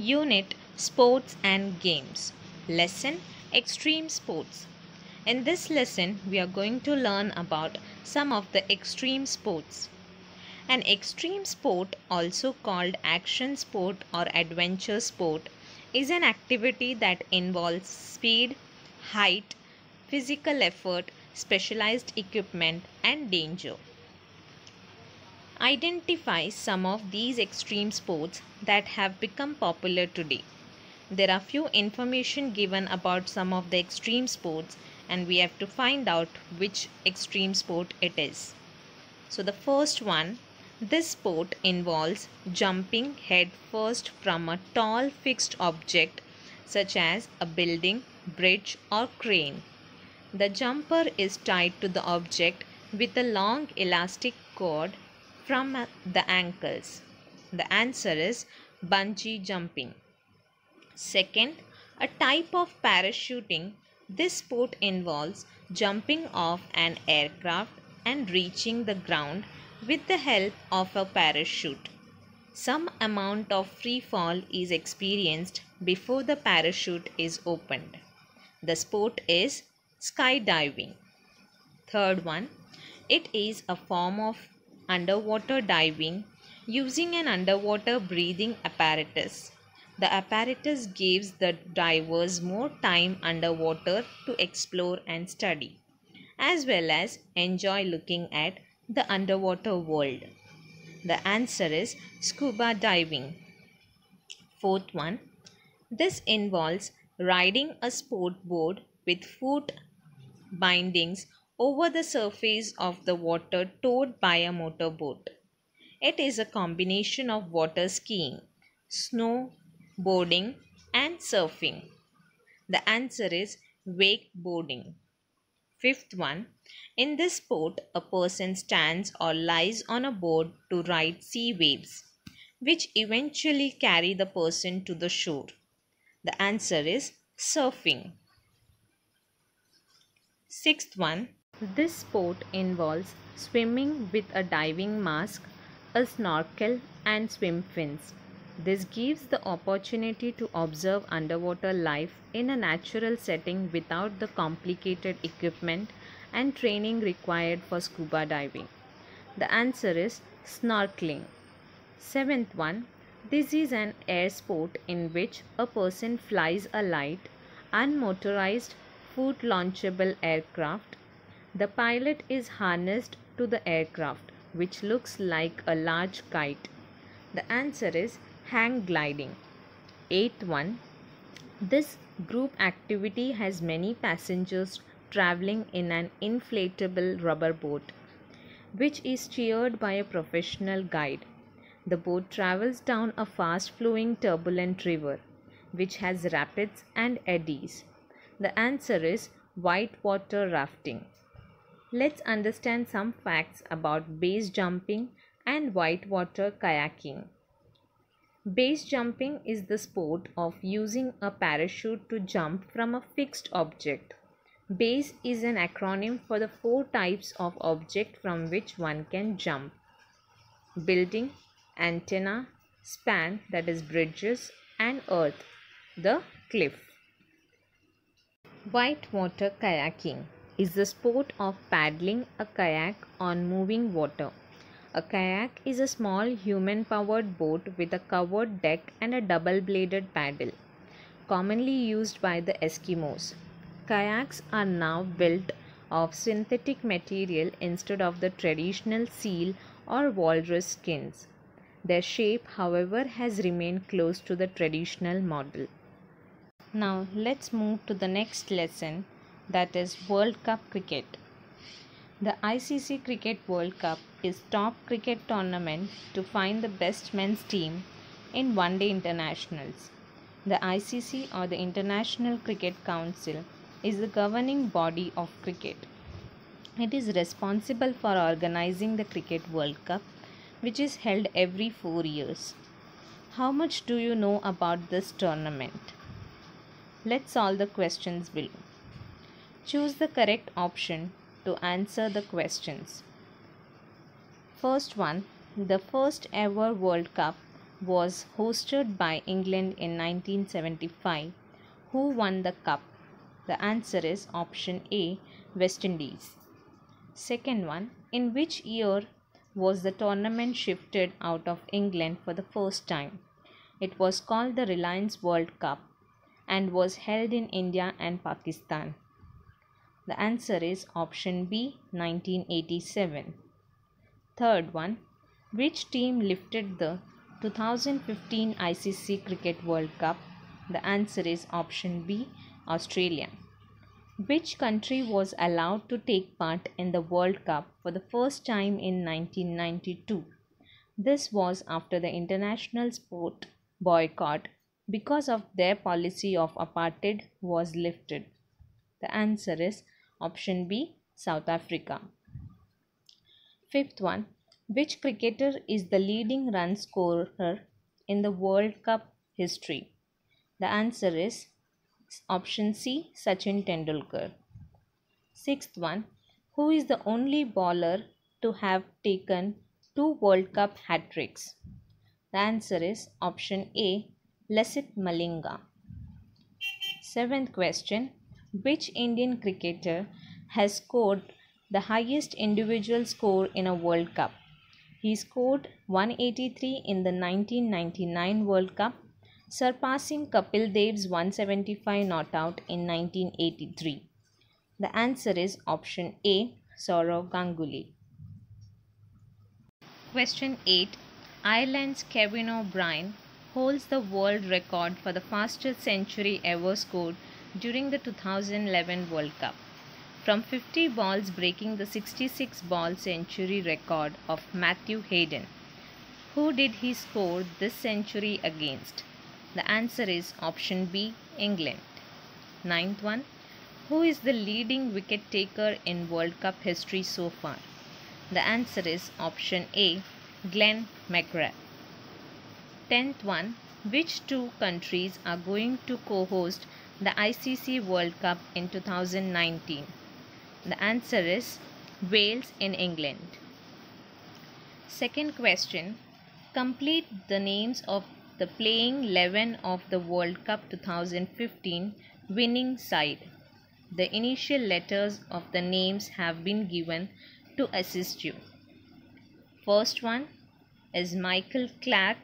Unit Sports and Games. Lesson Extreme Sports. In this lesson, we are going to learn about some of the extreme sports. An extreme sport, also called action sport or adventure sport, is an activity that involves speed, height, physical effort, specialized equipment, and danger. Identify some of these extreme sports that have become popular today. There are few information given about some of the extreme sports and we have to find out which extreme sport it is. So the first one, this sport involves jumping head first from a tall fixed object such as a building, bridge or crane. The jumper is tied to the object with a long elastic cord from the ankles. The answer is bungee jumping. Second, a type of parachuting. This sport involves jumping off an aircraft and reaching the ground with the help of a parachute. Some amount of free fall is experienced before the parachute is opened. The sport is skydiving. Third one, it is a form of underwater diving using an underwater breathing apparatus. The apparatus gives the divers more time underwater to explore and study, as well as enjoy looking at the underwater world. The answer is scuba diving. Fourth one, this involves riding a sport board with foot bindings over the surface of the water towed by a motorboat. It is a combination of water skiing, snowboarding, and surfing. The answer is wakeboarding. Fifth one, in this sport, a person stands or lies on a board to ride sea waves, which eventually carry the person to the shore. The answer is surfing. Sixth one, this sport involves swimming with a diving mask, a snorkel, and swim fins. This gives the opportunity to observe underwater life in a natural setting without the complicated equipment and training required for scuba diving. The answer is snorkeling. Seventh one, this is an air sport in which a person flies a light, unmotorized, foot launchable aircraft. The pilot is harnessed to the aircraft, which looks like a large kite. The answer is hang gliding. Eighth one, this group activity has many passengers traveling in an inflatable rubber boat, which is steered by a professional guide. The boat travels down a fast flowing turbulent river, which has rapids and eddies. The answer is whitewater rafting. Let's understand some facts about base jumping and whitewater kayaking. Base jumping is the sport of using a parachute to jump from a fixed object. Base is an acronym for the four types of object from which one can jump: building, antenna, span, that is bridges, and earth, the cliff. Whitewater kayaking is the sport of paddling a kayak on moving water. A kayak is a small human-powered boat with a covered deck and a double-bladed paddle, commonly used by the Eskimos. Kayaks are now built of synthetic material instead of the traditional seal or walrus skins. Their shape, however, has remained close to the traditional model. Now let's move to the next lesson, that is World Cup cricket. The ICC Cricket World Cup is top cricket tournament to find the best men's team in one-day internationals. The ICC, or the International Cricket Council, is the governing body of cricket. It is responsible for organizing the Cricket World Cup, which is held every 4 years. How much do you know about this tournament? Let's solve the questions below. Choose the correct option to answer the questions. First one, the first ever World Cup was hosted by England in 1975. Who won the cup? The answer is option A, West Indies. Second one, in which year was the tournament shifted out of England for the first time? It was called the Reliance World Cup and was held in India and Pakistan. The answer is option B, 1987. Third one, which team lifted the 2015 ICC Cricket World Cup? The answer is option B, Australia. Which country was allowed to take part in the World Cup for the first time in 1992? This was after the international sport boycott because of their policy of apartheid was lifted. The answer is option B, South Africa. Fifth one, which cricketer is the leading run scorer in the World Cup history? The answer is option C, Sachin Tendulkar. Sixth one, who is the only bowler to have taken 2 World Cup hat-tricks? The answer is option A, Lasith Malinga. Seventh question, which Indian cricketer has scored the highest individual score in a World Cup? He scored 183 in the 1999 World Cup, surpassing Kapil Dev's 175 not out in 1983. The answer is option A, Sourav Ganguly. Question 8. Ireland's Kevin O'Brien holds the world record for the fastest century ever scored during the 2011 World Cup, from 50 balls, breaking the 66-ball century record of Matthew Hayden. Who did he score this century against? The answer is option B, England. Ninth one, who is the leading wicket taker in World Cup history so far? The answer is option A, Glenn McGrath. 10th one, which two countries are going to co-host the ICC World Cup in 2019? The answer is Wales in England. Second question, complete the names of the playing 11 of the World Cup 2015 winning side. The initial letters of the names have been given to assist you. First one is Michael Clarke.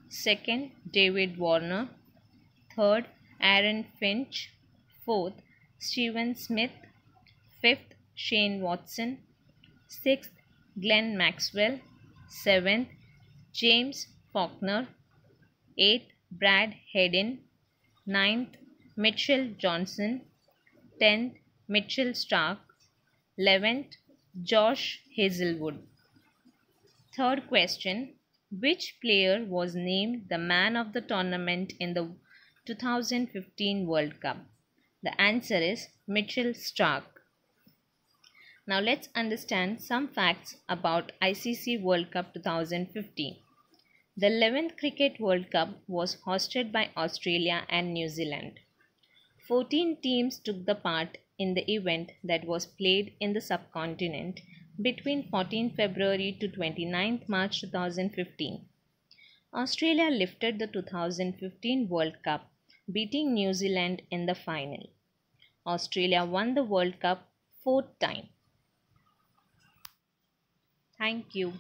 Second, David Warner. Third, Aaron Finch. Fourth, Stephen Smith. Fifth, Shane Watson. Sixth, Glenn Maxwell. Seventh, James Faulkner. Eighth, Brad Haydn. Ninth, Mitchell Johnson. 10th, Mitchell Starc. 11th, Josh Hazelwood. Third question, which player was named the man of the tournament in the 2015 World Cup? The answer is Mitchell Starc. Now let's understand some facts about ICC World Cup 2015. The 11th Cricket World Cup was hosted by Australia and New Zealand. 14 teams took the part in the event that was played in the subcontinent between 14 February to 29 March 2015. Australia lifted the 2015 World Cup, beating New Zealand in the final. Australia won the World Cup 4th time. Thank you.